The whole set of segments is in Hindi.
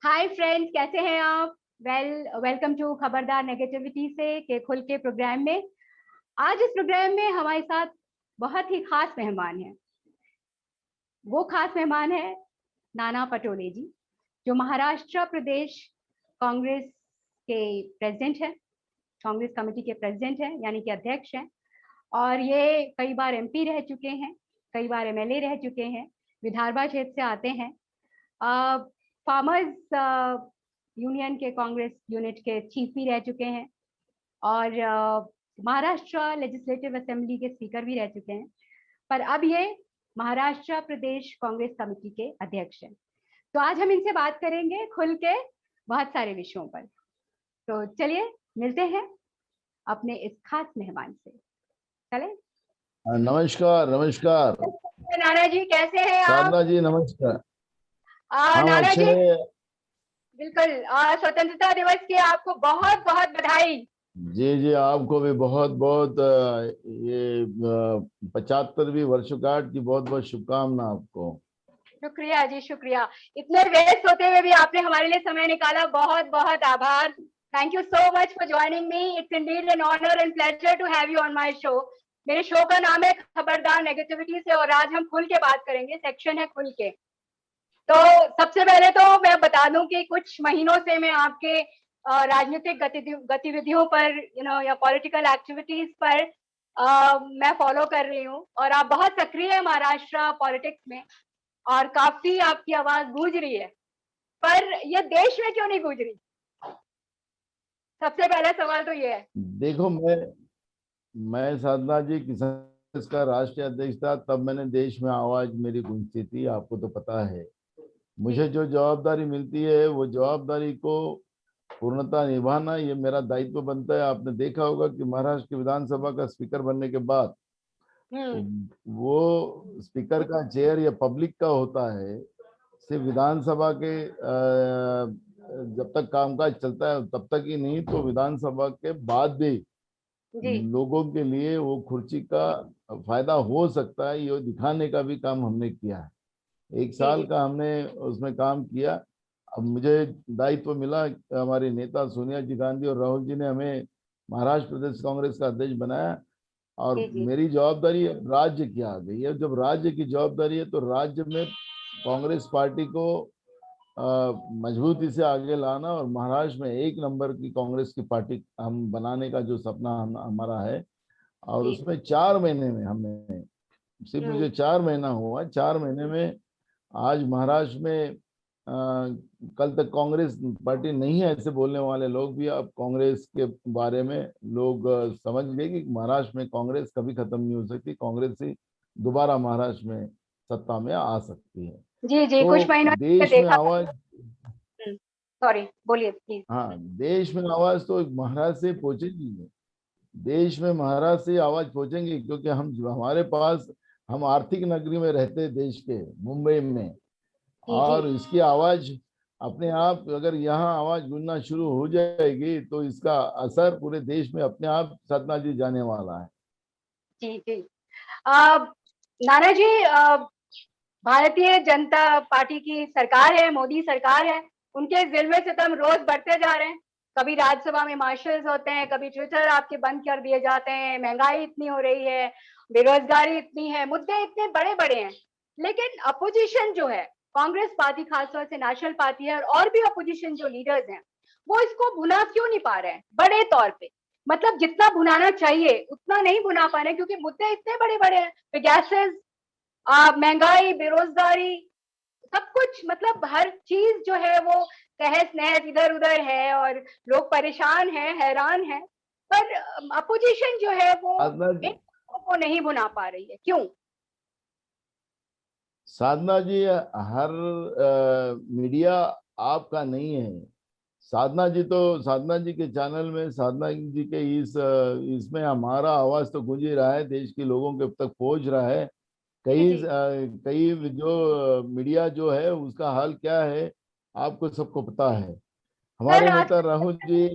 हाय फ्रेंड्स, कैसे हैं आप? वेलकम टू खबरदार नेगेटिविटी से के खुल के प्रोग्राम में। आज इस प्रोग्राम में हमारे साथ बहुत ही खास मेहमान हैं। वो खास मेहमान है नाना पटोले जी, जो महाराष्ट्र प्रदेश कांग्रेस के प्रेसिडेंट हैं, कांग्रेस कमेटी के प्रेसिडेंट हैं, यानी कि अध्यक्ष हैं। और ये कई बार एमपी रह चुके हैं, कई बार एमएलए रह चुके हैं, विधारभा क्षेत्र से आते हैं। फार्मर्स यूनियन के कांग्रेस यूनिट के चीफ भी रह चुके हैं और महाराष्ट्र लेजिस्लेटिव असेंबली के स्पीकर भी रह चुके हैं। पर अब ये महाराष्ट्र प्रदेश कांग्रेस कमेटी के अध्यक्ष हैं। तो आज हम इनसे बात करेंगे खुल के बहुत सारे विषयों पर। तो चलिए मिलते हैं अपने इस खास मेहमान से। चले। नमस्कार नमस्कार। नाना जी, कैसे हैं आप? साधना जी नमस्कार। हम नाना अच्छे। जी, बिल्कुल। स्वतंत्रता दिवस की आपको बहुत बहुत बधाई। जी जी, आपको भी बहुत बहुत ये 75वीं वर्षगांठ की बहुत बहुत शुभकामना आपको। शुक्रिया जी, शुक्रिया। इतने व्यस्त होते हुए भी आपने हमारे लिए समय निकाला, बहुत बहुत आभार। Thank you so much for joining me. It's indeed an honour and pleasure to have you on my show. मेरे शो का नाम है खबरदार नेगेटिविटी से, और आज हम खुल के बात करेंगे। सेक्शन है खुल के। तो सबसे पहले तो मैं बता दूं कि कुछ महीनों से मैं आपके राजनीतिक गतिविधियों पर या पॉलिटिकल एक्टिविटीज पर मैं फॉलो कर रही हूँ, और आप बहुत सक्रिय है महाराष्ट्र पॉलिटिक्स में, और काफी आपकी आवाज गूंज रही है। पर ये देश में क्यों नहीं गूंज रही? सबसे पहला सवाल तो ये है। देखो, मैं साधना जी किसान का राष्ट्रीय अध्यक्ष था, तब मैंने देश में आवाज मेरी गूंजती थी, आपको तो पता है। मुझे जो जवाबदारी मिलती है वो जवाबदारी को पूर्णतः निभाना ये मेरा दायित्व बनता है। आपने देखा होगा कि महाराष्ट्र की विधानसभा का स्पीकर बनने के बाद वो स्पीकर का चेयर या पब्लिक का होता है। सिर्फ विधानसभा के जब तक कामकाज चलता है तब तक ही नहीं, तो विधानसभा के बाद भी जी लोगों के लिए वो कुर्सी का फायदा हो सकता है, ये दिखाने का भी काम हमने किया है। एक जी साल जी। का हमने उसमें काम किया। अब मुझे दायित्व मिला, हमारे नेता सोनिया जी गांधी और राहुल जी ने हमें महाराष्ट्र प्रदेश कांग्रेस का अध्यक्ष बनाया, और जी जी मेरी जवाबदारी अब राज्य की आ गई है। जब राज्य की जवाबदारी है तो राज्य में कांग्रेस पार्टी को मजबूती से आगे लाना और महाराष्ट्र में एक नंबर की कांग्रेस की पार्टी हम बनाने का जो सपना हमारा है। और जी। उसमें 4 महीने में हमने, सिर्फ मुझे 4 महीना हुआ, 4 महीने में आज महाराष्ट्र में कल तक कांग्रेस पार्टी नहीं है ऐसे बोलने वाले लोग भी अब कांग्रेस के बारे में लोग समझ गए कि महाराष्ट्र में कांग्रेस कभी खत्म नहीं हो सकती, कांग्रेस ही दोबारा महाराष्ट्र में सत्ता में आ सकती है। जी जी, कुछ तो महीनों से देश में देखा। आवाज, सॉरी, बोलिए प्लीज। हाँ, देश में आवाज तो महाराष्ट्र से पहुंचेगी। देश में महाराष्ट्र से आवाज पहुंचेंगी, क्योंकि हमारे पास, हम आर्थिक नगरी में रहते हैं देश के, मुंबई में। जी जी और इसकी आवाज अपने आप, अगर यहाँ आवाज गूंजना शुरू हो जाएगी तो इसका असर पूरे देश में अपने आप सतना जी जाने वाला है। जी जी। नाना जी, भारतीय जनता पार्टी की सरकार है, मोदी सरकार है। उनके जुल्म सितम रोज बढ़ते जा रहे हैं। कभी राज्यसभा में मार्शल्स होते हैं, कभी ट्विटर आपके बंद कर दिए जाते हैं, महंगाई इतनी हो रही है, बेरोजगारी इतनी है, मुद्दे इतने बड़े बड़े हैं। लेकिन अपोजिशन जो है, कांग्रेस पार्टी खासतौर से नेशनल पार्टी है, और भी अपोजिशन जो लीडर्स हैं, वो इसको भुना क्यों नहीं पा रहे हैं बड़े तौर पे? मतलब जितना भुनाना चाहिए उतना नहीं भुना पा रहे हैं, क्योंकि मुद्दे इतने बड़े बड़े हैं। गैसेस, महंगाई, बेरोजगारी, सब कुछ, मतलब हर चीज जो है वो तहस नहस इधर उधर है, और लोग परेशान हैं, हैरान हैं। पर अपोजिशन जो है वो साधना इन जी, मुद्दों को नहीं बुना पा रही है, क्यों? साधना जी, हर मीडिया आपका नहीं है। साधना जी तो, साधना जी के चैनल में, साधना जी के इसमें हमारा आवाज तो गूंज ही रहा है, देश के लोगों के तक पहुंच रहा है। जी कई जी। कई जो मीडिया जो है उसका हाल क्या है आपको सबको पता है। सर हमारे नेता आजकल, Rahul ji,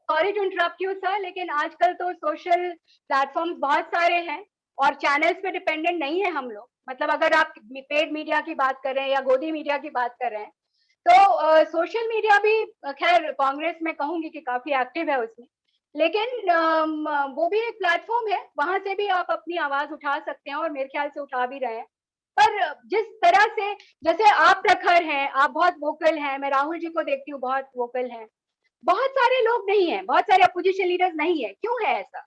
sorry to interrupt you sir, लेकिन आजकल तो सोशल प्लेटफॉर्म्स बहुत सारे हैं, और चैनल्स पे डिपेंडेंट नहीं है हम लोग। मतलब अगर आप पेड मीडिया की बात कर रहे हैं या गोदी मीडिया की बात कर रहे हैं, तो सोशल मीडिया भी खैर कांग्रेस में कहूंगी कि काफी एक्टिव है उसमें, लेकिन वो भी एक प्लेटफॉर्म है, वहां से भी आप अपनी आवाज उठा सकते हैं और मेरे ख्याल से उठा भी रहे हैं। पर जिस तरह से, जैसे आप प्रखर हैं, आप बहुत वोकल हैं, मैं राहुल जी को देखती हूँ बहुत वोकल हैं, बहुत सारे लोग नहीं है, बहुत सारे अपोजिशन लीडर्स नहीं है, क्यों है ऐसा?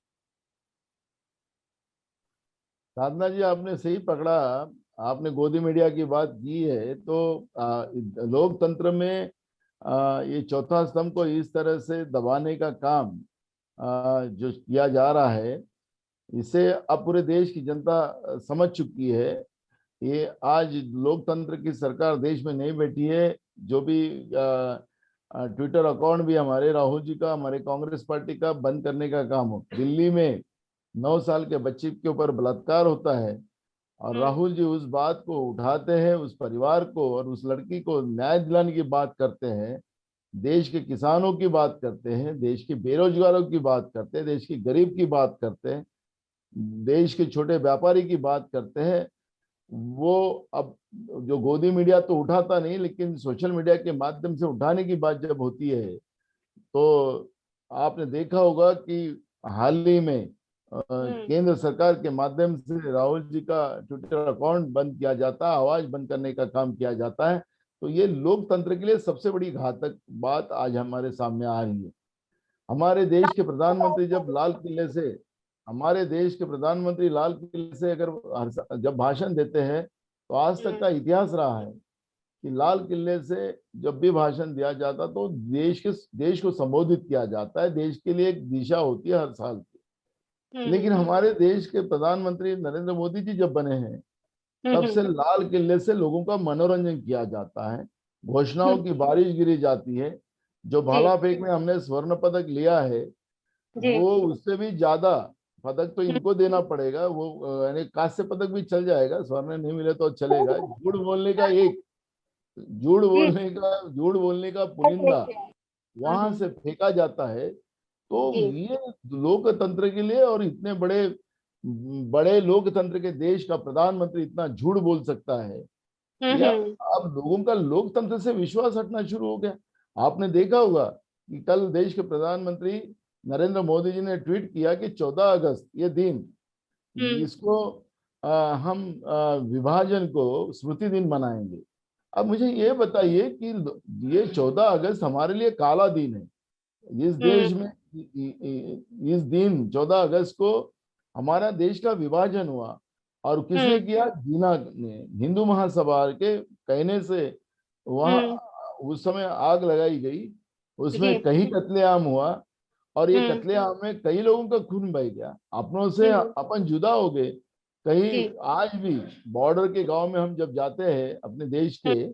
साधना जी, आपने सही पकड़ा। आपने गोदी मीडिया की बात की है, तो लोकतंत्र में ये चौथा स्तंभ को इस तरह से दबाने का काम जो किया जा रहा है, इसे अब पूरे देश की जनता समझ चुकी है। ये आज लोकतंत्र की सरकार देश में नहीं बैठी है। जो भी ट्विटर अकाउंट भी हमारे राहुल जी का, हमारे कांग्रेस पार्टी का बंद करने का काम हो, दिल्ली में 9 साल के बच्चे के ऊपर बलात्कार होता है और हम्म। राहुल जी उस बात को उठाते हैं, उस परिवार को और उस लड़की को न्याय दिलाने की बात करते हैं, देश के किसानों की बात करते हैं, देश के बेरोजगारों की बात करते हैं, देश के गरीब की बात करते हैं, देश के छोटे व्यापारी की बात करते हैं। वो अब जो गोदी मीडिया तो उठाता नहीं, लेकिन सोशल मीडिया के माध्यम से उठाने की बात जब होती है, तो आपने देखा होगा कि हाल ही में हम्म। केंद्र सरकार के माध्यम से राहुल जी का ट्विटर अकाउंट बंद किया जाता है, आवाज बंद करने का काम किया जाता है। तो ये लोकतंत्र के लिए सबसे बड़ी घातक बात आज हमारे सामने आ रही है। हमारे देश के प्रधानमंत्री जब लाल किले से हमारे देश के प्रधानमंत्री लाल किले से अगर जब भाषण देते हैं, तो आज तक का इतिहास रहा है कि लाल किले से जब भी भाषण दिया जाता तो देश को संबोधित किया जाता है, देश के लिए एक दिशा होती है हर साल की। लेकिन हम्म। हमारे देश के प्रधानमंत्री नरेंद्र मोदी जी जब बने हैं, तब से हम्म। लाल किले से लोगों का मनोरंजन किया जाता है, घोषणाओं की बारिश गिरी जाती है। जो जी भाला फेंक में हमने स्वर्ण पदक लिया है, जी। वो उससे भी ज्यादा पदक तो इनको देना पड़ेगा। वो यानी कांस्य पदक भी चल जाएगा, स्वर्ण नहीं मिले तो चलेगा। जी झूठ बोलने का पुलिंदा वहां हम्म। से फेंका जाता है। तो जी। ये लोकतंत्र के लिए, और इतने बड़े बड़े लोकतंत्र के देश का प्रधानमंत्री इतना झूठ बोल सकता है, या हम्म। अब लोगों का लोकतंत्र से विश्वास हटना शुरू हो गया। आपने देखा होगा कि कल देश के प्रधानमंत्री नरेंद्र मोदी जी ने ट्वीट किया कि 14 अगस्त ये दिन, हम्म। इसको हम विभाजन को स्मृति दिन मनाएंगे। अब मुझे ये बताइए कि ये 14 अगस्त हमारे लिए काला दिन है। इस हम्म। देश में इस दिन 14 अगस्त को हमारा देश का विभाजन हुआ। और किसने हम्म। किया? जीना ने, हिंदू महासभा के कहने से वहां हम्म। उस समय आग लगाई गई, जी। उसमें कहीं कत्लेआम हुआ। और ये हम्म। कत्लेआम में कई लोगों का खून बह गया, अपनों से हम्म। अपन जुदा हो गए। कहीं जी। आज भी बॉर्डर के गांव में हम जब जाते हैं अपने देश हम्म। के,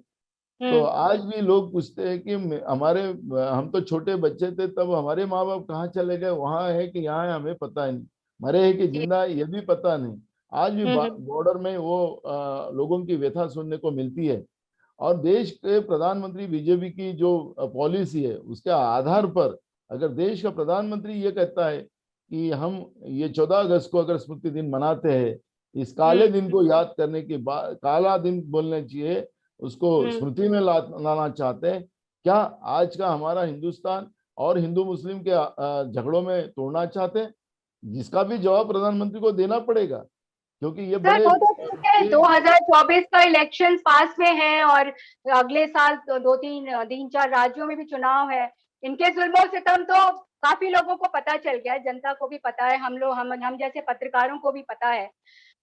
तो हम्म। आज भी लोग पूछते हैं कि हमारे हम तो छोटे बच्चे थे तब, हमारे माँ बाप कहाँ चले गए, वहां है कि यहाँ है, हमें पता ही नहीं, मरे हैं कि जी। जिंदा है ये भी पता नहीं। आज भी हम्म। बॉर्डर में वो लोगों की व्यथा सुनने को मिलती है। और देश के प्रधानमंत्री बीजेपी की जो पॉलिसी है, उसके आधार पर अगर देश का प्रधानमंत्री ये कहता है कि हम ये 14 अगस्त को अगर स्मृति दिन मनाते हैं, इस काले हम्म। दिन को याद करने की बात, काला दिन बोलना चाहिए, उसको हम्म। स्मृति में लाना चाहते हैं, क्या आज का हमारा हिंदुस्तान और हिंदू मुस्लिम के झगड़ों में तोड़ना चाहते हैं? जिसका भी जवाब प्रधानमंत्री को देना पड़ेगा, क्योंकि ये सर बड़े वो तो ठीक है, 2024 का इलेक्शन पास में है और अगले साल तो दो तीन तीन चार राज्यों में भी चुनाव है। इनके जुल्मों सितम तो काफी लोगों को पता चल गया है, जनता को भी पता है, हम लोग हम जैसे पत्रकारों को भी पता है।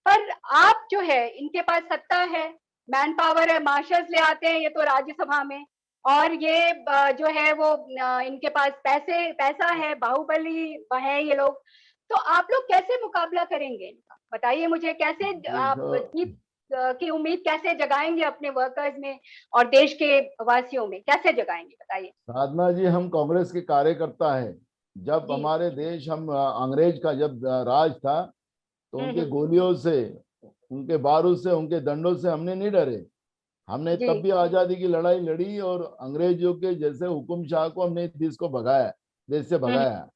पर आप जो है, इनके पास सत्ता है, मैन पावर है, मार्शल्स ले आते हैं ये तो राज्यसभा में, और ये जो है वो इनके पास पैसा है, बाहुबली है ये लोग। तो आप लोग कैसे मुकाबला करेंगे इनका, बताइए मुझे, कैसे आप देखो जीत की उम्मीद कैसे जगाएंगे अपने वर्कर्स में और देश के वासियों में, कैसे जगाएंगे बताइए? साधना जी, हम कांग्रेस के कार्यकर्ता है। जब जी। हमारे देश, हम अंग्रेज का जब राज था, तो उनके हम्म। गोलियों से, उनके बारूद से, उनके डंडों से हमने नहीं डरे। हमने जी। तब भी आजादी की लड़ाई लड़ी और अंग्रेजों के जैसे हुकुम शाह को हमने देश को भगाया, देश से हम्म। भगाया।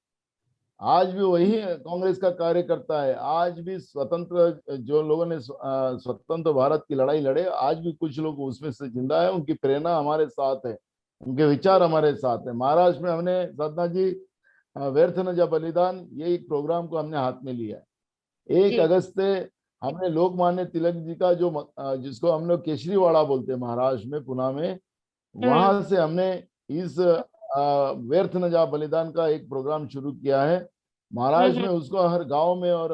आज भी वही कांग्रेस का कार्यकर्ता है। आज भी स्वतंत्र जो लोगों ने स्वतंत्र भारत की लड़ाई लड़े, आज भी कुछ लोग उसमें से जिंदा है। उनकी प्रेरणा हमारे साथ है, उनके विचार हमारे साथ है। महाराष्ट्र में हमने साधना जी व्यर्थ न जा बलिदान, ये एक प्रोग्राम को हमने हाथ में लिया है। एक जी। अगस्त से हमने लोकमान्य तिलक जी का जो जिसको हम लोग केसरीवाड़ा बोलते हैं महाराष्ट्र में, पुणे में, हम्म। वहां से हमने इस व्यर्थ न जा बलिदान का एक प्रोग्राम शुरू किया है। महाराष्ट्र हम्म। में उसको हर गांव में और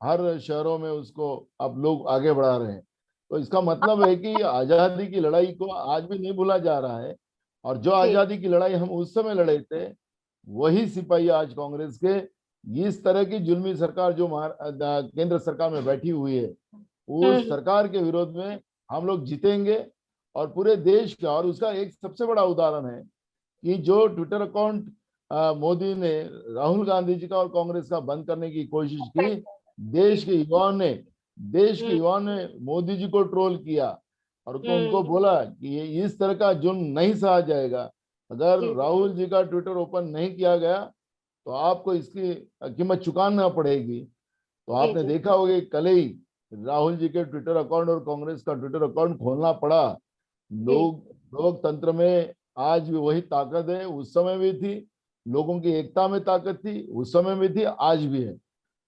हर शहरों में उसको अब लोग आगे बढ़ा रहे हैं। तो इसका मतलब है कि आजादी की लड़ाई को आज भी नहीं भूला जा रहा है। और जो जी। आजादी की लड़ाई हम उस समय लड़े थे, वही सिपाही आज कांग्रेस के इस तरह की जुल्मी सरकार जो केंद्र सरकार में बैठी हुई है, उस हम्म। सरकार के विरोध में हम लोग जीतेंगे। और पूरे देश का, और उसका एक सबसे बड़ा उदाहरण है कि जो ट्विटर अकाउंट मोदी ने राहुल गांधी जी का और कांग्रेस का बंद करने की कोशिश की, जी। देश के युवाओं ने देश के हम्म। युवाओं ने मोदी जी को ट्रोल किया और उनको हम्म। बोला कि ये इस तरह का जुल्म नहीं सहा जाएगा। अगर जी। राहुल जी का ट्विटर ओपन नहीं किया गया तो आपको इसकी कीमत चुकाना पड़ेगी। तो जी। आपने जी। देखा होगा कि कल ही राहुल जी के ट्विटर अकाउंट और कांग्रेस का ट्विटर अकाउंट खोलना पड़ा। जी। लोकतंत्र में आज भी वही ताकत है, उस समय भी थी। लोगों की एकता में ताकत थी, उस समय भी थी, आज भी है।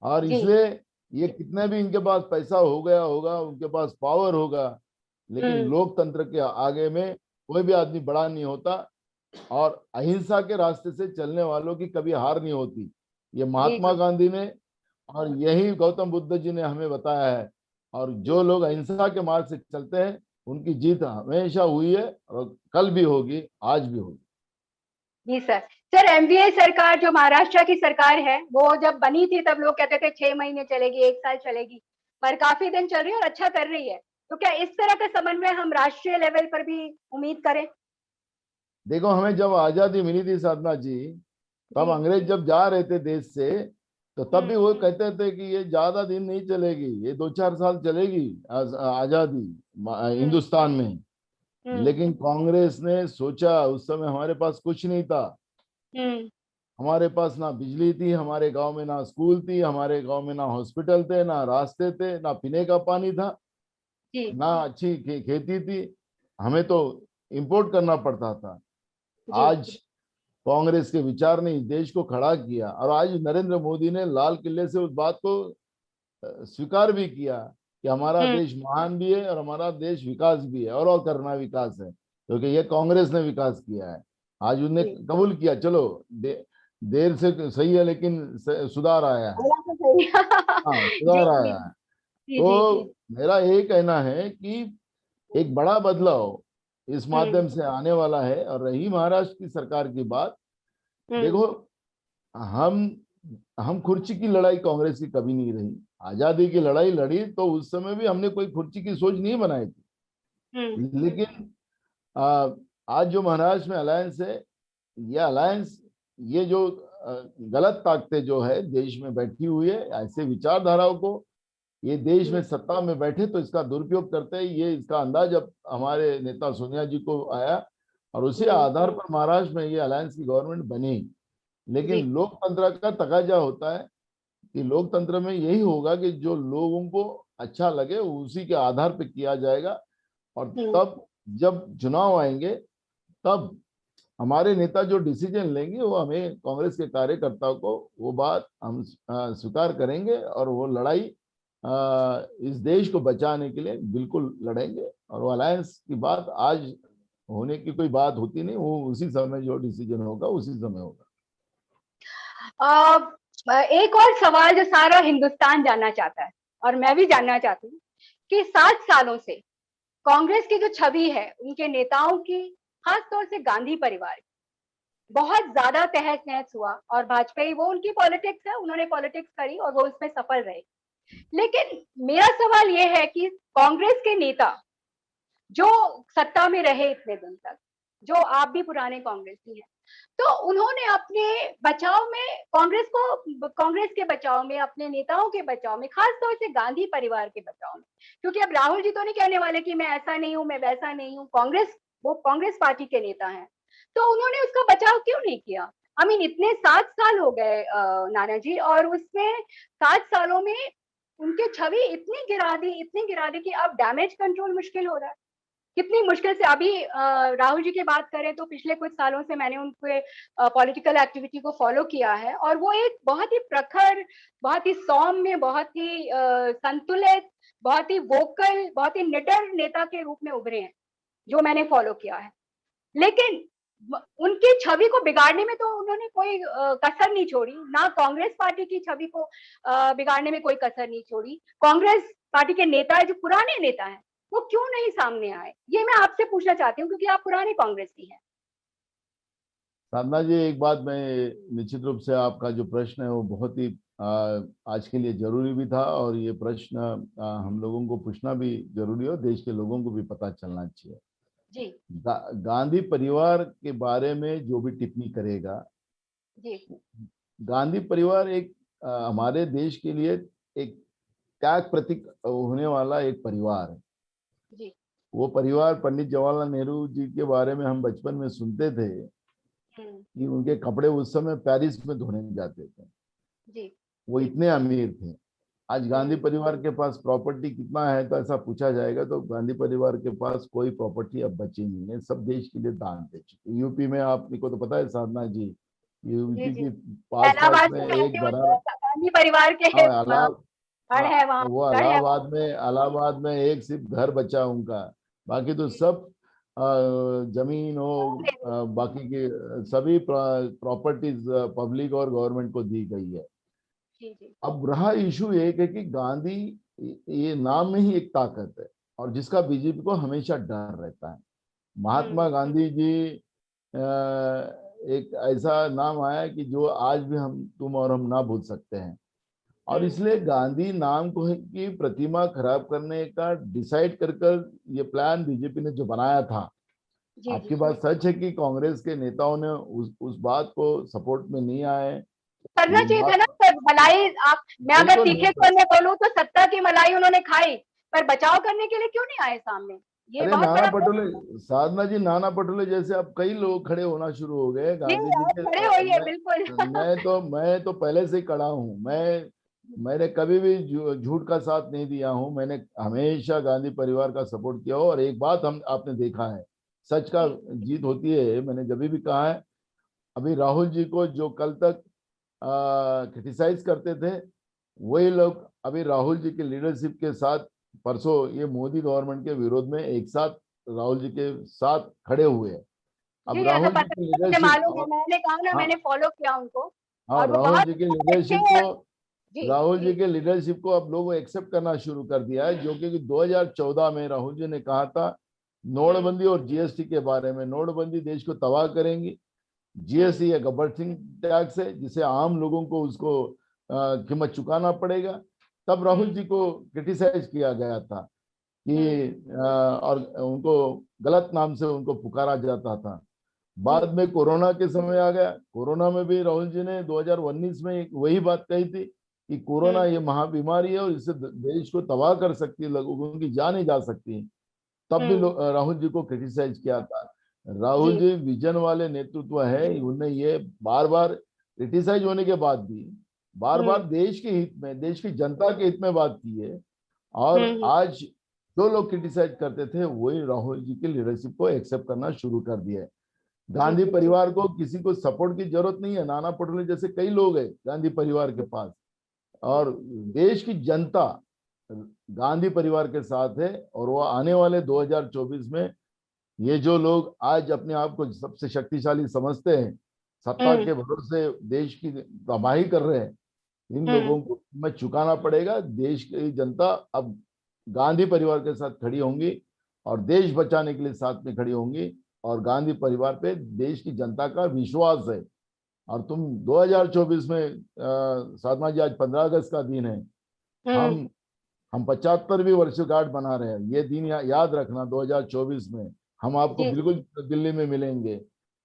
और जी। इसलिए ये कितने भी इनके पास पैसा हो गया होगा, उनके पास पावर होगा, लेकिन हम्म। लोकतंत्र के आगे में कोई भी आदमी बड़ा नहीं होता। और अहिंसा के रास्ते से चलने वालों की कभी हार नहीं होती। ये जी। महात्मा जी। गांधी ने और यही गौतम बुद्ध जी ने हमें बताया है। और जो लोग अहिंसा के मार्ग से चलते हैं, उनकी जीत हमेशा हुई है और कल भी होगी, आज भी होगी। जी सर। सर, एमवीए सरकार जो महाराष्ट्र की सरकार है, वो जब बनी थी तब लोग कहते थे 6 महीने चलेगी, 1 साल चलेगी, पर काफी दिन चल रही है और अच्छा कर रही है। तो क्या इस तरह का समन्वय हम राष्ट्रीय लेवल पर भी उम्मीद करें? देखो, हमें जब आजादी मिली थी साधना जी, तब जी। अंग्रेज जब जा रहे थे देश से, तो तब भी हम्म। वो कहते थे कि ये ज्यादा दिन नहीं चलेगी, ये 2-4 साल चलेगी आजादी हम्म। हिंदुस्तान में। हम्म। लेकिन कांग्रेस ने सोचा, उस समय हमारे पास कुछ नहीं था। हम्म। हमारे पास ना बिजली थी, हमारे गांव में ना स्कूल थी, हमारे गांव में ना हॉस्पिटल थे, ना रास्ते थे, ना पीने का पानी था, जी। ना अच्छी खेती थी। हमें तो इंपोर्ट करना पड़ता था। जी। आज कांग्रेस के विचार ने इस देश को खड़ा किया, और आज नरेंद्र मोदी ने लाल किले से उस बात को स्वीकार भी किया कि हमारा हम्म। देश महान भी है और हमारा देश विकास भी है, और करना विकास है, क्योंकि ये कांग्रेस ने विकास किया है। आज उन्हें जी। कबूल किया। चलो, देर से सही है, लेकिन सुधार आया है। अल्लाह का सही। हाँ, जी। सुधार जी। आया है। जी। जी। जी। तो मेरा यही कहना है कि एक बड़ा बदलाव इस हम्म। माध्यम से आने वाला है। और रही महाराष्ट्र की सरकार की बात, हम्म। देखो, हम हम कुर्सी की लड़ाई कांग्रेस की कभी नहीं रही। आजादी की लड़ाई लड़ी तो उस समय भी हमने कोई कुर्सी की सोच नहीं बनाई थी। हम्म। लेकिन आ, आज जो महाराष्ट्र में अलायंस है, ये अलायंस, ये जो गलत ताकतें जो है देश में बैठी हुई है, ऐसे विचारधाराओं को ये देश में सत्ता में बैठे तो इसका दुरुपयोग करते हैं। ये इसका अंदाज अब हमारे नेता सोनिया जी को आया, और उसी हम्म। आधार पर महाराष्ट्र में ये अलायंस की गवर्नमेंट बनी। जी। लेकिन लोकतंत्र का तकाजा होता है कि लोकतंत्र में यही होगा कि जो लोगों को अच्छा लगे उसी के आधार पर किया जाएगा। और हम्म। तब जब चुनाव आएंगे, तब हमारे नेता जो डिसीजन लेंगे, वो हमें कांग्रेस के कार्यकर्ताओं को वो बात हम स्वीकार करेंगे, और वो लड़ाई इस देश को बचाने के लिए बिल्कुल लड़ेंगे। और वो अलायंस की बात आज होने की कोई बात होती नहीं, वो उसी समय जो डिसीजन होगा उसी समय होगा। एक और सवाल जो सारा हिंदुस्तान जानना चाहता है और मैं भी जानना चाहती हूँ कि 7 सालों से कांग्रेस की जो छवि है, उनके नेताओं की, खास तौर से गांधी परिवार की, बहुत ज्यादा तहस नहस हुआ। और वाजपेयी, वो उनकी पॉलिटिक्स है, उन्होंने पॉलिटिक्स करी और वो उसमें सफल रहे। लेकिन मेरा सवाल ये है कि कांग्रेस के नेता जो सत्ता में रहे इतने दिन तक, जो आप भी पुराने कांग्रेसी हैं, तो उन्होंने अपने बचाव में कांग्रेस के बचाव में, अपने नेताओं के बचाव में, खास तौर से गांधी परिवार के बचाव में, क्योंकि अब राहुल जी तो नहीं कहने वाले कि मैं ऐसा नहीं हूं, मैं वैसा नहीं हूं, कांग्रेस, वो कांग्रेस पार्टी के नेता हैं, तो उन्होंने उसका बचाव क्यों नहीं किया? आई मीन इतने 7 साल हो गए नाना जी, और उसमें 7 सालों में उनकी छवि इतनी गिरा दी कि अब डैमेज कंट्रोल मुश्किल हो रहा है। कितनी मुश्किल से अभी राहुल जी की बात करें तो पिछले कुछ सालों से मैंने उनके पॉलिटिकल एक्टिविटी को फॉलो किया है, और वो एक बहुत ही प्रखर, बहुत ही सौम्य, बहुत ही संतुलित, बहुत ही वोकल, बहुत ही निडर नेता के रूप में उभरे हैं, जो मैंने फॉलो किया है। लेकिन उनकी छवि को बिगाड़ने में तो उन्होंने कोई कसर नहीं छोड़ी, ना कांग्रेस पार्टी की छवि को बिगाड़ने में कोई कसर नहीं छोड़ी। कांग्रेस पार्टी के नेता है, जो पुराने नेता हैं, वो क्यों नहीं सामने आए, ये मैं आपसे पूछना चाहती हूँ, क्योंकि आप पुराने कांग्रेसी हैं। साधना जी, एक बात मैं निश्चित रूप से, आपका जो प्रश्न है वो बहुत ही आज के लिए जरूरी भी था, और ये प्रश्न हम लोगों को पूछना भी जरूरी है और देश के लोगों को भी पता चलना चाहिए। जी गांधी परिवार के बारे में जो भी टिप्पणी करेगा, जी गांधी परिवार एक हमारे देश के लिए एक त्याग प्रतीक होने वाला एक परिवार है। जी वो परिवार, पंडित जवाहरलाल नेहरू जी के बारे में हम बचपन में सुनते थे कि उनके कपड़े उस समय पेरिस में धोने जाते थे, जी वो इतने अमीर थे। आज गांधी हम्म परिवार के पास प्रॉपर्टी कितना है, तो ऐसा पूछा जाएगा तो गांधी परिवार के पास कोई प्रॉपर्टी अब बची नहीं है, सब देश के लिए दान दे चुके। यूपी में आपको तो पता है साधना जी, जी यूपी जी की पास पास इलाहाबाद में से मैं एक आती हूँ, बड़ा, तो गांधी परिवार के हाँ गढ़ है वहाँ, वो गढ़ है वहाँ। इलाहाबाद में एक सिर्फ घर बचा उनका, बाकी तो जी सब जमीन हो, बाकी की सभी प्रॉपर्टीज पब्लिक और गवर्नमेंट को दी गई है। जी जी अब रहा इशू एक है कि गांधी, ये नाम में ही एक ताकत है, और जिसका बीजेपी को हमेशा डर रहता है। महात्मा गांधी जी एक ऐसा नाम आया कि जो आज भी हम, तुम और हम ना भूल सकते हैं, और हम्म इसलिए गांधी नाम को की प्रतिमा खराब करने का डिसाइड कर कर ये प्लान बीजेपी ने जो बनाया था। जी आपकी जी बात सच है कि कांग्रेस के नेताओं ने उस बात को सपोर्ट में नहीं आए। करना ये चाहिए था बात ना सर, मलाई आप, मैं अगर बिल्कुल तीखे बिल्कुल। स्वर में बोलूं तो सत्ता की मलाई उन्होंने खाई, पर बचाव करने के लिए क्यों नहीं आए सामने, ये अरे बहुत नाना बड़ा पटोले, प्रश्न है। साधना जी, नाना पटोले जैसे अब कई लोग खड़े होना शुरू हो गए जी गांधी जी आप के। खड़े होइए बिल्कुल। मैं तो पहले से ही खड़ा हूँ। मैंने कभी भी झूठ का साथ नहीं दिया हूँ। मैंने हमेशा गांधी परिवार का सपोर्ट किया हो, और एक बात हम आपने देखा है, सच का जी जीत होती है, मैंने जब भी कहा है। अभी राहुल जी को जो कल तक क्रिटिसाइज करते थे, वही लोग अभी राहुल जी के लीडरशिप के साथ परसों ये मोदी गवर्नमेंट के विरोध में एक साथ राहुल जी के साथ खड़े हुए हैं। जी अब ऐसा राहुल जी पता की है, मुझे लीडरशिप, मालूम है, मैंने कहा ना, हाँ मैंने फॉलो किया उनको, हाँ, और वो बहुत अच्छे। जी राहुल जी जी के लीडरशिप को अब लोगों एक्सेप्ट करना शुरू कर दिया है, जो कि 2014 में राहुल जी ने कहा था हम्म नोटबंदी और जीएसटी के बारे में। नोटबंदी देश को तबाह करेंगी, हम्म जीएसटी एक गबरसिंग टैक्स है जिसे आम लोगों को उसको कीमत चुकाना पड़ेगा। तब राहुल हम्म जी को क्रिटिसाइज किया गया था कि हम्म और उनको गलत नाम से उनको पुकारा जाता था। हम्म बाद में कोरोना के समय आ गया, कोरोना में भी राहुल जी ने 2019 में वही बात कही थी कि कोरोना हम्म ये महाबीमारी है और इससे देश को तबाह कर सकती है, लोगों की जान जा सकती है। तब भी हम्म, राहुल जी को क्रिटिसाइज किया था। राहुल जी जी विजन वाले नेतृत्व है, उन्हें ये बार बार क्रिटिसाइज होने के बाद भी बार बार हम्म देश के हित में, देश की जनता के हित में बात की है। और हम्म आज जो लोग क्रिटिसाइज करते थे वही राहुल जी की लीडरशिप को एक्सेप्ट करना शुरू कर दिया है। जी गांधी परिवार को किसी को सपोर्ट की जरूरत नहीं है। नाना पटोले जैसे कई लोग हैं गांधी परिवार के पास, जी और देश की जनता गांधी परिवार के साथ है। और वो आने वाले 2024 में, ये जो लोग आज अपने आप को सबसे शक्तिशाली समझते हैं, सत्ता हम्म के भरोसे देश की तबाही कर रहे हैं, इन हम्म लोगों को में चुकाना पड़ेगा। देश की जनता अब गांधी परिवार के साथ खड़ी होंगी, और देश बचाने के लिए साथ में खड़ी होंगी, और गांधी परिवार पे देश की जनता का विश्वास है। और तुम 2024 में साधना जी, आज 15 अगस्त का दिन है। हम्म हम हम 75वीं वर्षगांठ बना रहे हैं। ये दिन याद रखना, 2024 में हम आपको जी बिल्कुल दिल्ली में मिलेंगे,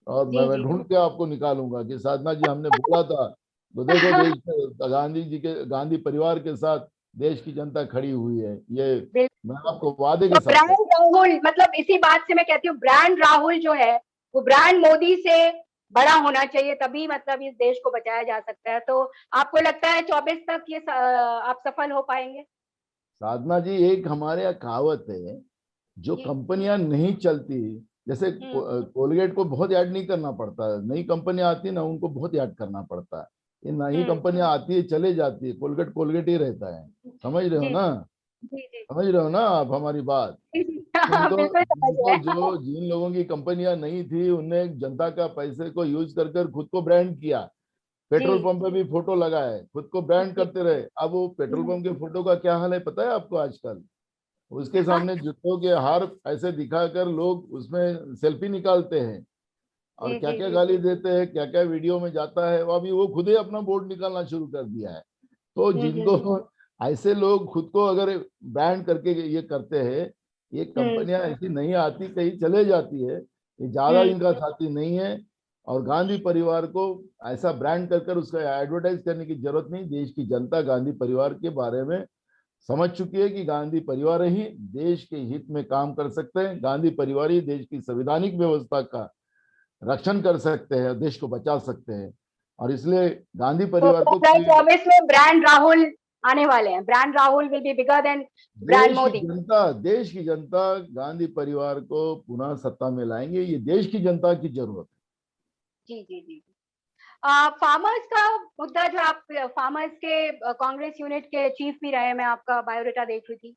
और जी मैं जी ढूंढ के आपको निकालूंगा कि साधना जी हमने बोला था। तो देखो, देश में गांधी जी के, गांधी परिवार के साथ देश की जनता खड़ी हुई है, ये बिल्कुल। मैं आपको वादे तो के साथ ब्रांड कहता राहुल, मतलब इसी बात से मैं कहती हूँ, ब्रांड राहुल जो है, वो ब्रांड मोदी से बड़ा होना चाहिए, तभी मतलब इस देश को बचाया जा सकता है। तो आपको लगता है 24 तक ये आप सफल हो पाएंगे? साधना जी, एक हमारे यहाँ कहावत है, जो जी। कंपनियां नहीं चलती, जैसे हम्म। कोलगेट को बहुत ऐड नहीं करना पड़ता है, नई कंपनियां आती है ना, उनको बहुत ऐड करना पड़ता है। ये नई हम्म। कंपनियां आती है, चले जाती है, कोलगेट कोलगेट ही रहता है। समझ रहे हो जी। ना? जी। जी। समझ रहे हो ना आप हमारी बात? जी। हाँ, जिनको बिल्कुल समझ जिनको रहे हैं। जो जिन लोगों की कंपनियां नहीं थी, उनने जनता का पैसे को यूज कर कर खुद को ब्रांड किया। जी। पेट्रोल पंप पे भी फोटो लगाए, खुद को ब्रांड जी। करते रहे। अब वो पेट्रोल हम्म। पंप के फोटो का क्या हाल है पता है आपको आजकल? उसके सामने जूतों के हार ऐसे दिखाकर लोग उसमें सेल्फी निकालते हैं, और जी। क्या जी। क्या जी। गाली देते हैं, क्या क्या वीडियो में जाता है। वो अभी वो खुद ही अपना बोर्ड निकालना शुरू कर दिया है। तो हम्म। जिनको ऐसे लोग खुद को अगर ब्रांड करके ये करते हैं, ये हम्म। कंपनियां ऐसी नहीं आती, कहीं चले जाती है, ये ज्यादा हम्म। इनका साथी नहीं है। और गांधी परिवार को ऐसा ब्रांड कर कर उसका एडवर्टाइज करने की जरूरत नहीं। देश की जनता गांधी परिवार के बारे में समझ चुकी है कि गांधी परिवार ही देश के हित में काम कर सकते हैं। गांधी परिवार ही देश की संवैधानिक व्यवस्था का रक्षण कर सकते हैं, देश को बचा सकते हैं। और इसलिए गांधी तो परिवार को कोई 2024 में ब्रांड राहुल आने वाले हैं। Brand Rahul will be bigger than brand Modi. देश की जनता गांधी परिवार को पुनः सत्ता में लाएंगे। ये देश की जनता की जरूरत जी। जी। जी। फार्मर्स का मुद्दा, जो आप फार्मर्स के कांग्रेस यूनिट के चीफ भी रहे, मैं आपका बायोडेटा देख रही थी।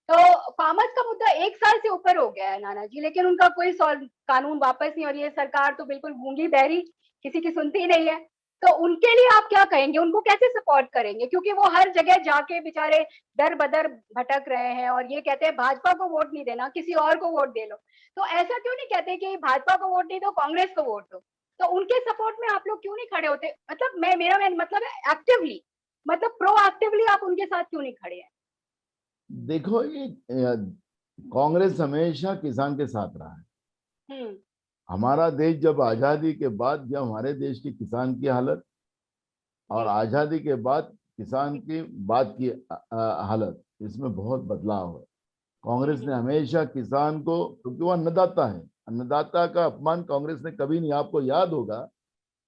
तो फार्मर्स का मुद्दा 1 साल से ऊपर हो गया है नाना जी, लेकिन उनका कोई कानून वापस नहीं, और ये सरकार तो बिल्कुल गूंगी बहरी, किसी की सुनती ही नहीं है। तो उनके लिए आप क्या कहेंगे, उनको कैसे सपोर्ट करेंगे? क्योंकि वो हर जगह जाके बेचारे दर बदर भटक रहे हैं, और ये कहते हैं भाजपा को वोट नहीं देना, किसी और को वोट दे लो। तो ऐसा क्यों नहीं कहते कि भाजपा को वोट नहीं दो, कांग्रेस को वोट दो? तो उनके सपोर्ट में आप लोग क्यों नहीं खड़े होते? मतलब मेरा मतलब है एक्टिवली, मतलब प्रोएक्टिवली आप उनके साथ क्यों नहीं खड़े हैं? है। देखो, ये कांग्रेस हमेशा किसान के साथ रहा है। हम्म। हमारा देश जब आजादी के बाद, जब हमारे देश की किसान की हालत, और जी। आजादी के बाद किसान की बात की हालत, इसमें बहुत बदलाव है। कांग्रेस ने हमेशा किसान को, क्योंकि वो अन्नदाता है, अन्नदाता का अपमान कांग्रेस ने कभी नहीं। आपको याद होगा,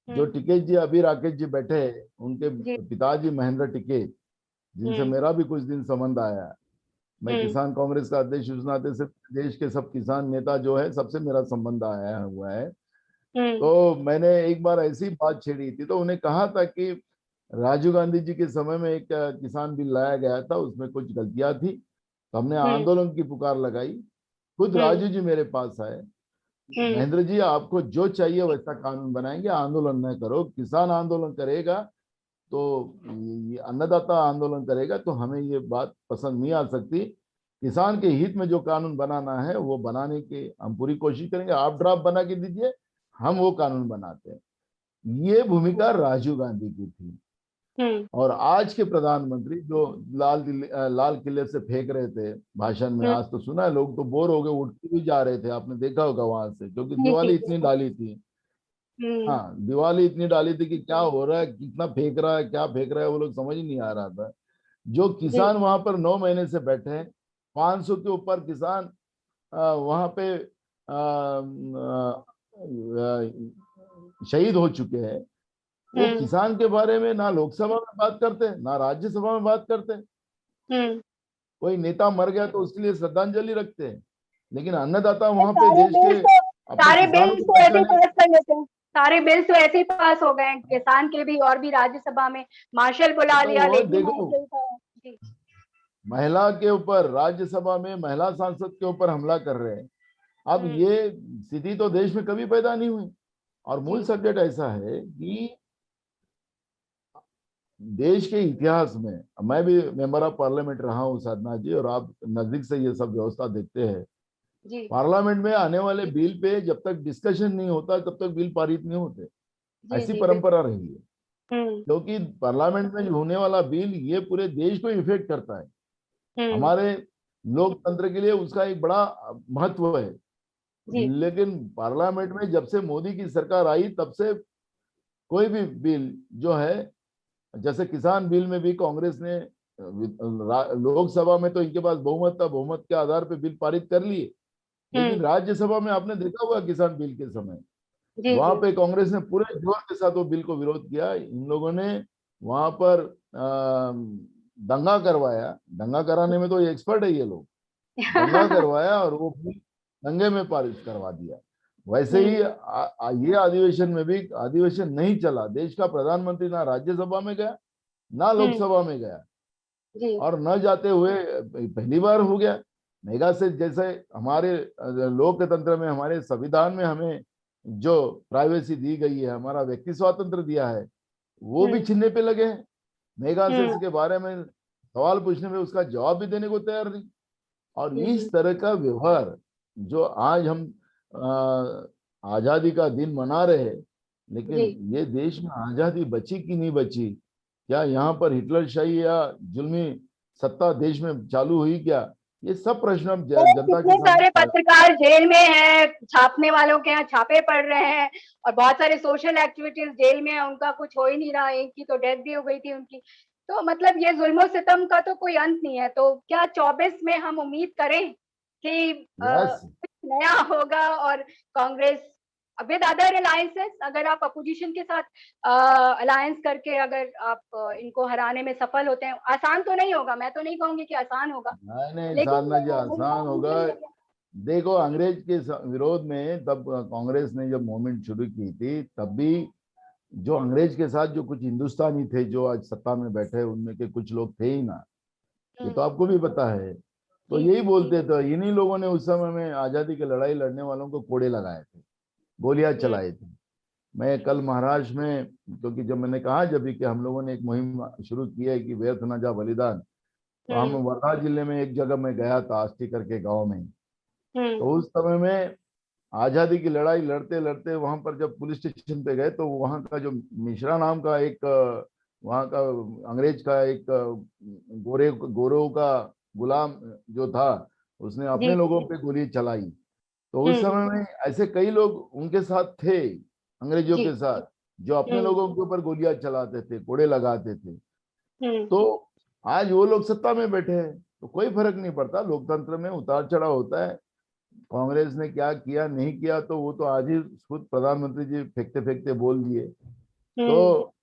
जो हम्म। टिकैत जी अभी राकेश जी बैठे हैं, उनके जी। पिताजी महेंद्र टिकैत, जिनसे हम्म। मेरा भी कुछ दिन संबंध आया। मैं हम्म। किसान कांग्रेस का अध्यक्ष उस नाते से देश के सब किसान नेता जो है, सबसे मेरा संबंध आया हुआ है। हम्म। तो मैंने एक बार ऐसी बात छेड़ी थी, तो उन्हें कहा था कि राजीव गांधी जी के समय में एक किसान बिल लाया गया था, उसमें कुछ गलतियां थी, तो हमने हम्म। आंदोलन की पुकार लगाई। खुद हम्म। राजू जी मेरे पास आए, हम्म। महेंद्र जी आपको जो चाहिए वैसा कानून बनाएंगे, आंदोलन न करो। किसान आंदोलन करेगा तो ये अन्नदाता आंदोलन करेगा, तो हमें ये बात पसंद नहीं आ सकती। किसान के हित में जो कानून बनाना है वो बनाने की हम पूरी कोशिश करेंगे। आप ड्राफ्ट बना के दीजिए, हम वो कानून बनाते हैं। ये भूमिका राजीव गांधी की थी। हम्म। और आज के प्रधानमंत्री जो लाल किले से फेंक रहे थे भाषण में, हम्म। आज तो सुना है, लोग तो बोर हो गए, उठते भी जा रहे थे, आपने देखा होगा वहां से, क्योंकि जी। जी। दिवाली इतनी बिल्कुल। डाली थी। हम्म। हाँ, दिवाली इतनी डाली थी कि क्या हो रहा है, कितना फेंक रहा है, क्या फेंक रहा है, वो लोग समझ ही नहीं आ रहा था। जो जी। किसान वहां पर 9 महीने से बैठे हैं, 500 के ऊपर किसान वहां पे शहीद हो चुके हैं। वो हम्म। किसान के बारे में ना लोकसभा में बात करते, ना राज्यसभा में बात करते। हम्म। कोई नेता मर गया तो उसके लिए श्रद्धांजलि रखते हैं, लेकिन अन्नदाता वहां पे सारे देश के बिल्स तो अपने सारे किसानों बिल्स को तो ऐसे ही पहचाने। पास कर लेते हैं। सारे बिल्स तो ऐसे ही पास हो गए हैं, किसान के भी, और भी राज्यसभा में मार्शल बुला तो लिया, वो लेडी देखो, मार्शल था। जी। महिला के ऊपर राज्यसभा में महिला सांसद के ऊपर हमला कर रहे हैं। अब हम्म। ये स्थिति तो देश में कभी पैदा नहीं हुई। और मूल जी। सब्जेक्ट ऐसा है कि देश के इतिहास में, मैं भी मेंबर ऑफ पार्लियामेंट रहा हूँ साधना जी, और आप नजदीक से ये सब व्यवस्था देखते हैं। जी। पार्लियामेंट में आने वाले बिल पे जब तक डिस्कशन नहीं होता, तब तक बिल पारित नहीं होते। जी। ऐसी जी। बिल्कुल। परंपरा रही है। हम्म। क्योंकि पार्लियामेंट में जो होने वाला बिल, ये पूरे देश को इफेक्ट करता है। हम्म। हमारे लोकतंत्र के लिए उसका एक बड़ा महत्व है। जी। लेकिन पार्लियामेंट में जब से मोदी की सरकार आई, तब से कोई भी बिल जो है, जैसे किसान बिल में भी कांग्रेस ने लोकसभा में तो इनके पास बहुमत था, बहुमत के आधार पर बिल पारित कर लिए। लेकिन हम्म। राज्यसभा में आपने देखा होगा किसान बिल के समय जी वहां जी पे कांग्रेस ने पूरे जोर के साथ वो बिल को विरोध किया। इन लोगों ने वहां पर दंगा करवाया। दंगा कराने में तो एक्सपर्ट है ये लोग। दंगा करवाया और वो बिल दंगे में पारित करवा दिया। वैसे ही ये अधिवेशन में भी अधिवेशन नहीं चला। देश का प्रधानमंत्री ना राज्यसभा में गया ना हम्म, लोकसभा में गया, जी और न जाते हुए पहली बार हो गया। मेगा से जैसे हमारे लोकतंत्र में, हमारे संविधान में हमें जो प्राइवेसी दी गई है, हमारा व्यक्ति स्वातंत्र दिया है, वो भी हम्म छीनने पे लगे हैं। मेगा सेस हम्म के बारे में सवाल पूछने में उसका जवाब भी देने को तैयार नहीं। और हम्म, इस तरह का व्यवहार जो आज हम आजादी का दिन मना रहे हैं, लेकिन जी ये देश में आजादी बची कि नहीं बची? क्या यहाँ पर हिटलरशाही या जुल्मी सत्ता देश में चालू हुई क्या? ये सब प्रश्न हम तो जनता कितने के सारे सामने। पत्रकार जेल में हैं, छापने वालों के यहाँ छापे पड़ रहे हैं, और बहुत सारे सोशल एक्टिविटीज जेल में है, उनका कुछ हो ही नहीं रहा। एक की तो डेथ भी हो गई थी उनकी। तो मतलब ये जुल्म सितम का तो कोई अंत नहीं है। तो क्या 24 में हम उम्मीद करें कि यस, कुछ नया होगा, और कांग्रेस विद अदर अलायंसेस, अगर आप अपोजिशन के साथ अलायंस करके अगर आप इनको हराने में सफल होते हैं, आसान तो नहीं होगा, मैं तो नहीं कहूंगी कि आसान होगा, नहीं नहीं, लेकिन साधना जी मुमकिन आसान होगा। मुमकिन है। देखो, अंग्रेज के विरोध में तब कांग्रेस ने जब मूवमेंट शुरू की थी, तब भी जो अंग्रेज के साथ जो कुछ हिंदुस्तानी थे जो आज सत्ता में बैठे, उनमें के कुछ लोग थे ही ना। ये तो आपको भी पता है। तो जी यही जी जी। बोलते थे, इन्हीं लोगों ने उस समय में आजादी की लड़ाई लड़ने वालों को कोड़े लगाए थे, गोलियां हम्म चलाई थी। मैं कल महाराष्ट्र में, क्योंकि जब मैंने कहा जब भी कि हम लोगों ने एक मुहिम शुरू की है कि व्यर्थ न जा बलिदान, तो हम हम्म वर्धा जिले में एक जगह में गया था, आष्टी करके गांव में। हम्म तो उस समय में आजादी की लड़ाई लड़ते लड़ते वहां पर जब पुलिस स्टेशन पे गए, तो वहां का जो मिश्रा नाम का एक वहां का अंग्रेज का एक गोरों का गुलाम जो था, उसने जी अपने जी लोगों जी। पे गोली चलाई। तो उस समय हम्म, में ऐसे कई लोग उनके साथ थे, अंग्रेजों जी के साथ, जो अपने हम्म लोगों के ऊपर गोलियां चलाते थे, कोड़े लगाते थे। हम्म तो आज वो लोग सत्ता में बैठे हैं, तो कोई फर्क नहीं पड़ता। लोकतंत्र में उतार चढ़ाव होता है। कांग्रेस ने क्या किया नहीं किया तो वो तो आज ही खुद प्रधानमंत्री जी फेंकते फेंकते बोल दिए। तो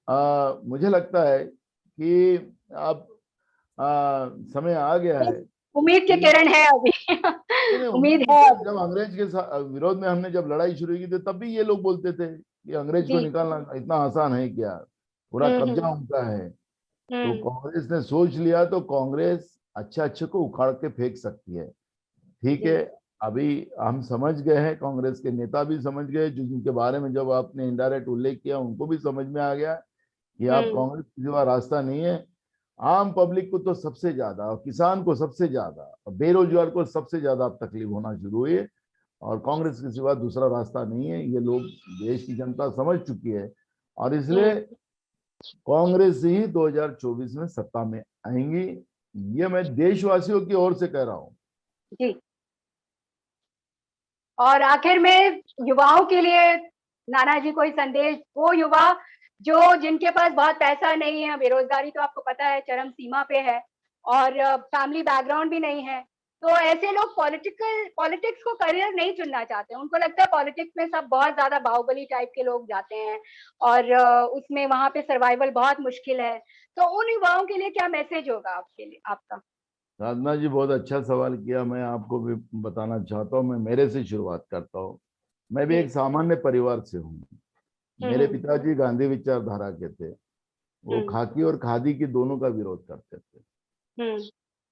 हम्म। मुझे लगता है कि अब समय आ गया बस है उम्मीद की कि किरण है अभी। नहीं, उम्मीद उम्मीद है क्या, अभी। जब अंग्रेज के साथ विरोध में हमने जब लड़ाई शुरू की थी, तब भी ये लोग बोलते थे कि अंग्रेज को जी निकालना इतना आसान है क्या, पूरा कब्जा हम्म उनका है। तो हम्म कांग्रेस ने सोच लिया, तो कांग्रेस अच्छे अच्छे को उखाड़ के फेंक सकती है। ठीक है। जी अभी हम समझ गए हैं, कांग्रेस के नेता भी समझ गए, जो जिनके बारे में जब आपने इनडायरेक्ट उल्लेख किया, उनको भी समझ में आ गया कि आप हम्म कांग्रेस के सिवा रास्ता नहीं है। आम पब्लिक को तो सबसे ज्यादा, और किसान को सबसे ज्यादा, और बेरोजगार को सबसे ज्यादा अब तकलीफ होना शुरू हुई है। और कांग्रेस के सिवा दूसरा रास्ता नहीं है, ये लोग, देश की जनता समझ चुकी है। और इसलिए हम्म, कांग्रेस ही 2024 में सत्ता में आएंगी। ये मैं देशवासियों की ओर से कह रहा हूँ। जी। और आखिर में युवाओं के लिए नाना जी कोई संदेश, वो युवा जो जिनके पास बहुत पैसा नहीं है, बेरोजगारी तो आपको पता है चरम सीमा पे है, और फैमिली बैकग्राउंड भी नहीं है, तो ऐसे लोग पॉलिटिक्स को करियर नहीं चुनना चाहते। उनको लगता है पॉलिटिक्स में सब बहुत ज्यादा बाहुबली टाइप के लोग जाते हैं, और उसमें वहां पे सर्वाइवल बहुत मुश्किल है। तो उन युवाओं के लिए क्या मैसेज होगा आपके लिए, आपका? साधना जी, बहुत अच्छा सवाल किया। मैं आपको भी बताना चाहता हूँ, मैं मेरे से शुरुआत करता हूँ। मैं भी जी एक सामान्य परिवार से हूँ। मेरे हम्म पिताजी गांधी विचारधारा के थे। वो हम्म खाकी और खादी की दोनों का विरोध करते थे। हम्म।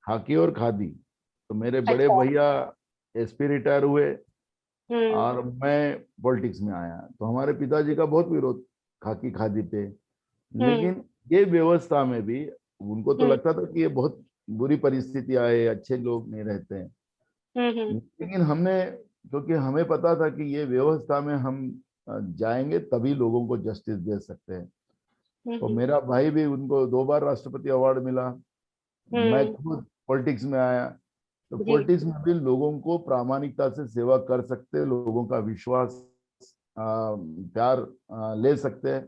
खाकी और खादी। तो मेरे बड़े अच्छा। भैया एसपी रिटायर हुए, हम्म और मैं पॉलिटिक्स में आया, तो हमारे पिताजी का बहुत विरोध खाकी खादी पे। हम्म लेकिन ये व्यवस्था में भी उनको तो हम्म लगता था कि ये बहुत बुरी परिस्थितियां है, अच्छे लोग नहीं रहते हैं। हम्म। लेकिन हमने, क्योंकि हमें पता था कि ये व्यवस्था में हम जाएंगे तभी लोगों को जस्टिस दे सकते हैं। तो हम्म मेरा भाई भी, उनको 2 बार राष्ट्रपति अवार्ड मिला। मैं हम्म, खुद पॉलिटिक्स में आया। तो जी। पॉलिटिक्स में भी लोगों को प्रामाणिकता से सेवा कर सकते हैं, लोगों का विश्वास, प्यार ले सकते हैं।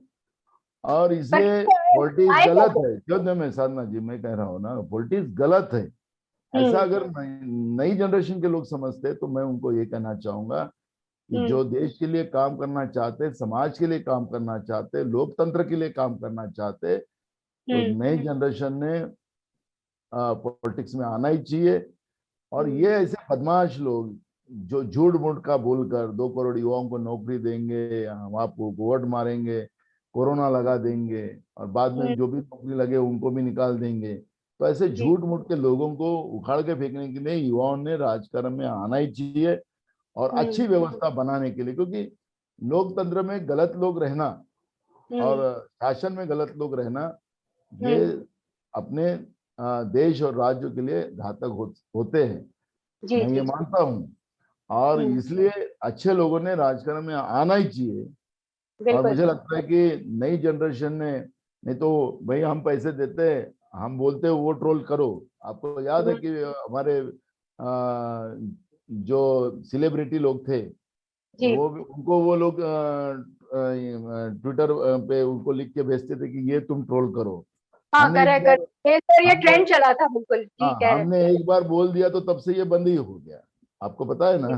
और पर इसलिए पॉलिटिक्स आए गलत कैसे? है, क्यों न, मैं साधना जी मैं कह रहा हूँ ना, पॉलिटिक्स गलत है। ऐसा हम्म अगर नई जनरेशन के लोग समझते हैं, तो मैं उनको ये कहना चाहूंगा कि जो देश के लिए काम करना चाहते, समाज के लिए काम करना चाहते, लोकतंत्र के लिए काम करना चाहते, तो नई जनरेशन ने पॉलिटिक्स में आना ही चाहिए। और ये ऐसे बदमाश लोग जो झूठ मूठ का बोलकर 2 करोड़ युवाओं को नौकरी देंगे, हम आपको वोट मारेंगे, कोरोना लगा देंगे और बाद में जो भी नौकरी लगे उनको भी निकाल देंगे, तो ऐसे झूठ मूठ के लोगों को उखाड़ के फेंकने के लिए युवाओं ने राजकारण में आना ही चाहिए और अच्छी व्यवस्था बनाने के लिए। क्योंकि लोकतंत्र में गलत लोग रहना और शासन में गलत लोग रहना, ये अपने देश और राज्यों के लिए घातक होते हैं, मैं ये मानता हूँ। और इसलिए अच्छे लोगों ने राजकारण में आना ही चाहिए। और मुझे लगता है कि नई जनरेशन ने, नहीं तो भाई हम पैसे देते हैं, हम बोलते हैं वो ट्रोल करो। आपको याद है कि हमारे जो सेलिब्रिटी लोग थे, वो उनको वो लोग ट्विटर पे उनको लिख के भेजते थे कि ये तुम ट्रोल करो। हाँ, ये ट्रेंड चला था, बिल्कुल जी कह रहे। हमने एक बार बोल दिया तो तब से ये बंद ही हो गया, आपको पता है ना।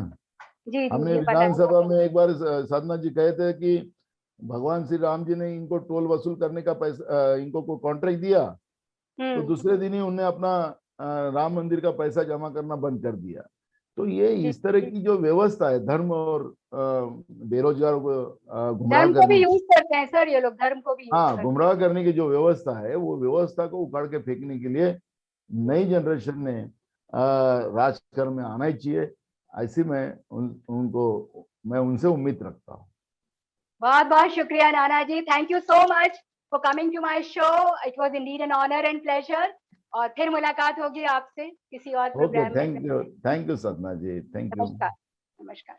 जी हमने विधानसभा में एक बार साधना जी कहे थे कि भगवान श्री राम जी ने इनको टोल वसूल करने का पैसा, इनको को कॉन्ट्रैक्ट दिया, तो दूसरे दिन ही उन्हें अपना राम मंदिर का पैसा जमा करना बंद कर दिया। तो ये इस तरह की जो व्यवस्था है, धर्म और बेरोजगारों को गुमराह धर्म को भी यूज करते हैं सर ये लोग, धर्म को भी हाँ, गुमराह करने की जो व्यवस्था है, वो व्यवस्था को उखाड़ के फेंकने के लिए नई जनरेशन ने राजकारण में आना ही चाहिए। ऐसी मैं उनसे उम्मीद रखता हूँ। बहुत बहुत शुक्रिया Nana ji, thank you so much for coming to my show. It was indeed an honour and pleasure. और फिर मुलाकात होगी आपसे किसी और प्रोग्राम में। Thank you Sadna ji, thank you. नमस्कार। नमस्कार।